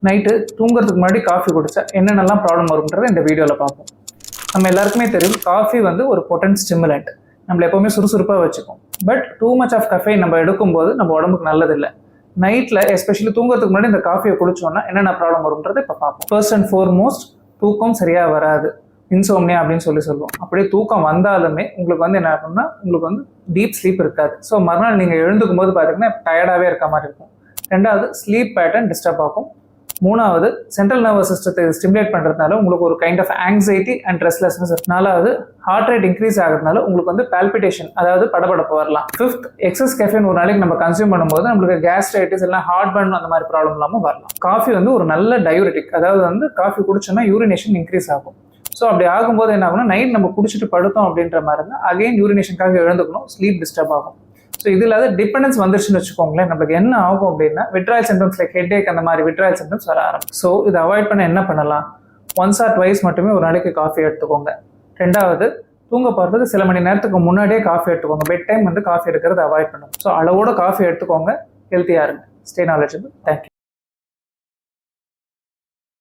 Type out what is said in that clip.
Night தூங்குறதுக்கு முன்னாடி coffee குடிச்சா என்னென்னலாம் ப்ராப்ளம் வரும்ன்றதை இந்த வீடியோவில் பார்ப்போம். நம்ம எல்லாருக்குமே தெரியும் காஃபி வந்து ஒரு பொட்டன்ட் ஸ்டிமுலண்ட், நம்மளை எப்போவுமே சுறுசுறுப்பாக வச்சுக்கும். But too much of caffeine நம்ம எடுக்கும்போது நம்ம உடம்புக்கு நல்லதில்லை. நைட்டில் எஸ்பெஷலி தூங்குறதுக்கு முன்னாடி இந்த காஃபியை குடிச்சோன்னா என்னென்ன ப்ராப்ளம் வரும்ன்றதை இப்போ பார்ப்போம். ஃபர்ஸ்ட் அண்ட் ஃபோர்மோஸ்ட், தூக்கம் சரியாக வராது, இன்சோம்னியா அப்படின்னு சொல்லுவோம். அப்படியே தூக்கம் வந்தாலுமே உங்களுக்கு வந்து என்ன ஆகும்னா உங்களுக்கு வந்து டீப் ஸ்லீப் இருக்காது. ஸோ மறுநாள் நீங்கள் எழுந்துக்கும் போது பார்த்தீங்கன்னா டயர்டாகவே இருக்க மாதிரி இருக்கும். ரெண்டாவது, ஸ்லீப் பேட்டர்ன் டிஸ்டர்ப் ஆகும். மூணாவது, சென்ட்ரல் நர்வஸ் சிஸ்டத்தை ஸ்டிமுலேட் பண்ணுறதுனால உங்களுக்கு ஒரு kind of anxiety and restlessness. நாலாவது, ஹார்ட் ரேட் இன்க்ரீஸ் ஆகிறதுனால உங்களுக்கு வந்து பால்பிட்டேஷன், அதாவது படபடப்பு வரலாம். ஃபிஃப்த், எக்ஸஸ் கெஃபைன் ஒரு நாளைக்கு நம்ம கன்சியூம் பண்ணும்போது நம்மளுக்கு கேஸ்ட்ரைட்டிஸ் எல்லாம் ஹார்ட் பர்ன் அந்த மாதிரி ப்ராப்ளம் இல்லாமல் வரலாம். காஃபி வந்து ஒரு நல்ல டயூரிட்டிக், அதாவது வந்து காஃபி குடிச்சோன்னா யூரினேஷன் இன்க்ரீஸ் ஆகும். ஸோ அப்படி ஆகும்போது என்ன ஆகும்னா நைட் நம்ம குடிச்சிட்டு படுத்தோம் அப்படின்ற மாதிரி இருந்தால் அகைன் யூரினேஷனுக்காக எழுந்துக்கணும், ஸ்லீப் டிஸ்டர்ப் ஆகும். ஸோ இது இல்லாத டிபெண்டன்ஸ் வந்துருச்சுன்னு வச்சுக்கோங்களேன், நம்மளுக்கு என்ன ஆகும் அப்படின்னா விட்ராயல் சிம்டம்ஸ் லைக் ஹெட்ஏக் அந்த மாதிரி விட்ராயல் சிம்டம்ஸ் வர ஆரம்பிக்கும். ஸோ இதை அவாய்ட் பண்ண என்ன பண்ணலாம்? ஒன்ஸ் ஆர் ட்வைஸ் மட்டுமே ஒரு நாளைக்கு காஃபி எடுத்துக்கோங்க. ரெண்டாவது, தூங்க போகிறதுக்கு சில மணி நேரத்துக்கு முன்னாடியே காஃபி எடுத்துக்கோங்க. பெட் டைம் வந்து காஃபி எடுக்கிறது அவாய்ட் பண்ணுங்க. ஸோ அளவோட காஃபி எடுத்துக்கோங்க, ஹெல்த்தியாக இருங்க. Stay knowledgeable. தேங்க்யூ.